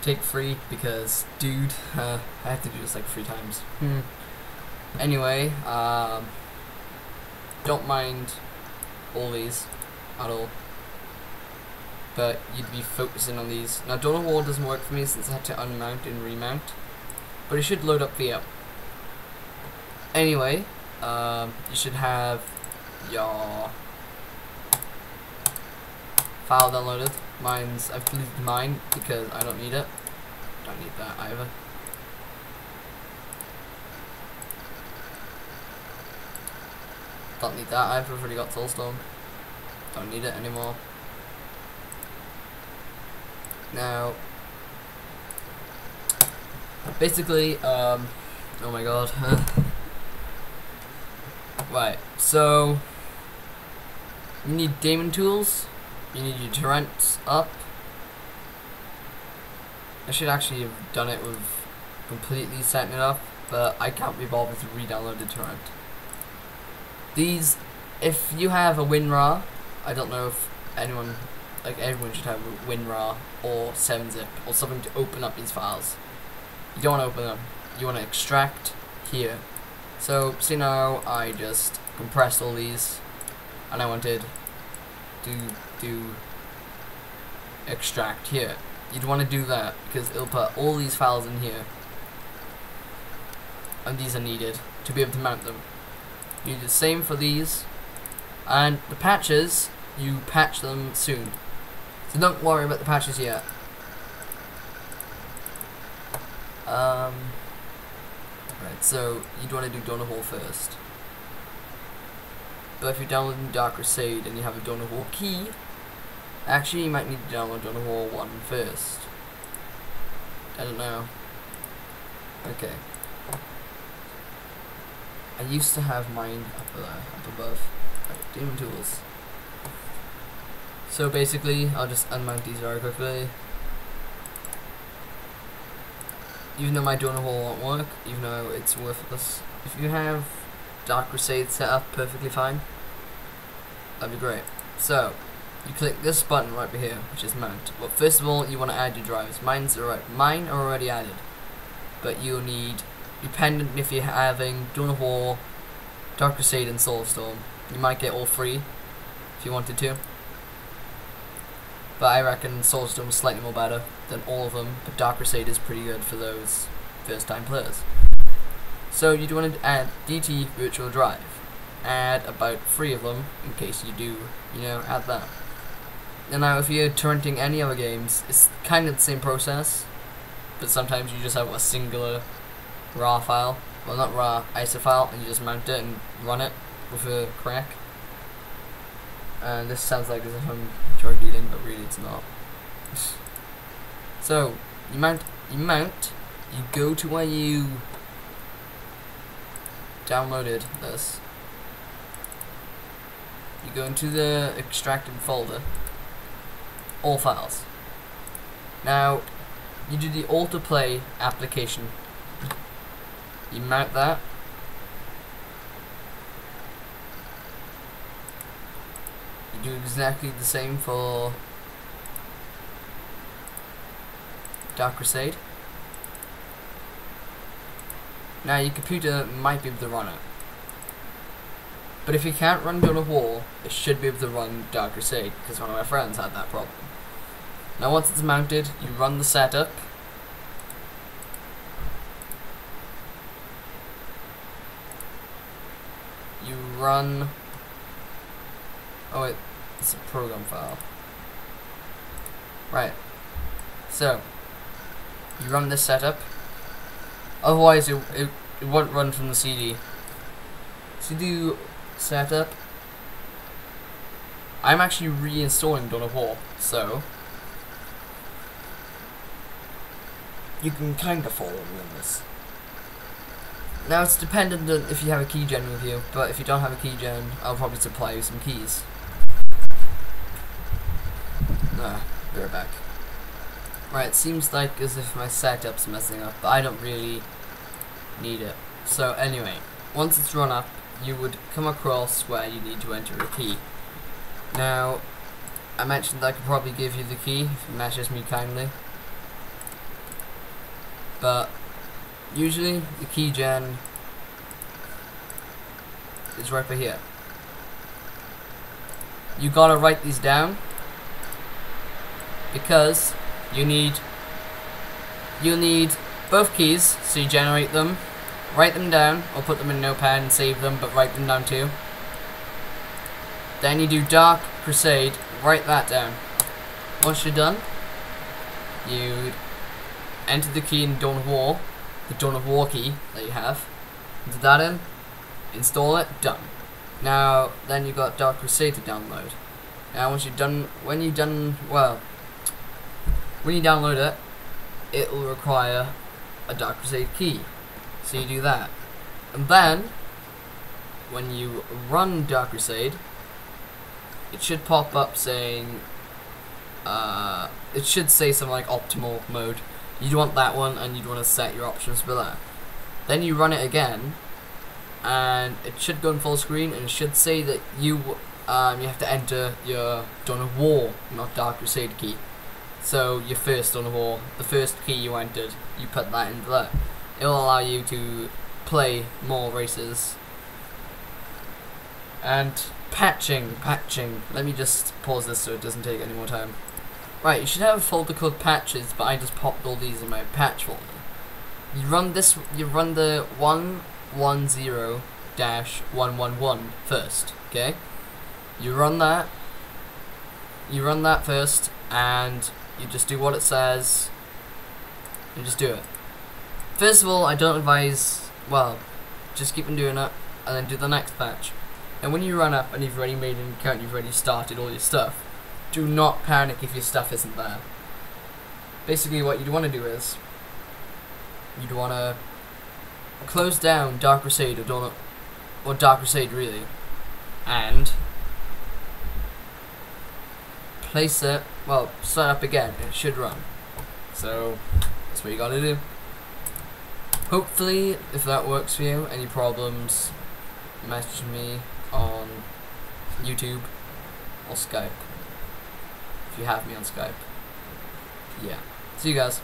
Take 3 because, dude, I have to do this like 3 times. Anyway, don't mind all these at all, but you'd be focusing on these. Now, Dawn of War doesn't work for me since I had to unmount and remount, but it should load up the app. Anyway, you should have your file downloaded. I've deleted mine because I don't need it. Don't need that either. Don't need that either. I've already got Soulstone. Don't need it anymore. Now, basically, oh my god. Right, so you need Daemon Tools. You need your torrents up. I should actually have done it with completely setting it up, but I can't be bothered to re-download the torrent. These, if you have a WinRAR, I don't know if anyone, like everyone should have a WinRAR or 7-zip or something to open up these files. You don't want to open them. You want to extract here. So see now, I just compressed all these, and I wanted to extract here. You'd want to do that because it'll put all these files in here, and these are needed to be able to mount them. You do the same for these, and the patches, you patch them soon, so don't worry about the patches yet. Right, so you'd want to do Dawn of War first. But if you're downloading Dark Crusade and you have a Dawn of War key, actually you might need to download Dawn of War 1 first. I don't know. Okay. I used to have mine up there, up above. Right, Daemon Tools. So basically, I'll just unmount these very quickly. Even though my Dawn of War won't work, even though it's worthless. If you have Dark Crusade set up perfectly fine, that'd be great. So, you click this button right here, which is mount. Well, first of all, you want to add your drivers. Mine are already added, but you'll need, dependent if you're having Dawn of War, Dark Crusade, and Soulstorm. You might get all 3 if you wanted to, but I reckon Soulstorm is slightly more better than all of them. But Dark Crusade is pretty good for those first-time players. So you'd want to add DT virtual drive. Add about 3 of them in case you do, add that. And now if you're torrenting any other games, it's kind of the same process, but sometimes you just have a singular RAR file. Well, not RAR, ISO file, and you just mount it and run it with a crack. And this sounds like as if I'm drug dealing, but really it's not. So you mount, you go to where you downloaded this. You go into the extracted folder, all files. Now you do the Autoplay application. You mount that. You do exactly the same for Dark Crusade. Now your computer might be able to run it, but if you can't run Dawn of War, it should be able to run Dark Crusade, because one of my friends had that problem. Now once it's mounted, you run the setup. You run, oh wait, it's a program file. Right, so you run this setup, otherwise it won't run from the CD. So you do setup. I'm actually reinstalling Dawn of War, so you can kind of follow me on this. Now it's dependent on if you have a Keygen with you, but if you don't have a Keygen, I'll probably supply you some keys. Be right back. Right, it seems like as if my setup's messing up, but I don't really need it. So anyway, once it's run up, you would come across where you need to enter a key. Now, I mentioned I could probably give you the key if you message me kindly. but usually the keygen is right over here. You gotta write these down because you need both keys, so you generate them, write them down, or put them in Notepad and save them, but write them down too. Then you do Dark Crusade, write that down. Once you're done, you enter the key in Dawn of War, the Dawn of War key that you have, enter that in, install it, done. Now, then you've got Dark Crusade to download. Now, when you download it, it will require a Dark Crusade key. So you do that. And then, when you run Dark Crusade, it should pop up saying, it should say something like optimal mode. You'd want that one, and you'd want to set your options for that. Then you run it again, and it should go in full screen, and it should say that you have to enter your Dawn of War, not Dark Crusade key. So your first Dawn of War, the first key you entered, you put that into there. It will allow you to play more races. And patching. Let me just pause this so it doesn't take any more time. Right, you should have a folder called patches, but I just popped all these in my patch folder. You run the 110-111 first, okay? You run that first, and you just do what it says. You just do it. First of all, I don't advise, well, just keep on doing it, and then do the next patch. And when you run up and you've already made an account, you've already started all your stuff, do not panic if your stuff isn't there. Basically what you'd want to do is, you'd want to close down Dark Crusade or Dark Crusade really, and place it, well, start up again, and it should run. So, that's what you gotta do. Hopefully, if that works for you, any problems, message me on YouTube or Skype. If you have me on Skype. Yeah. See you guys.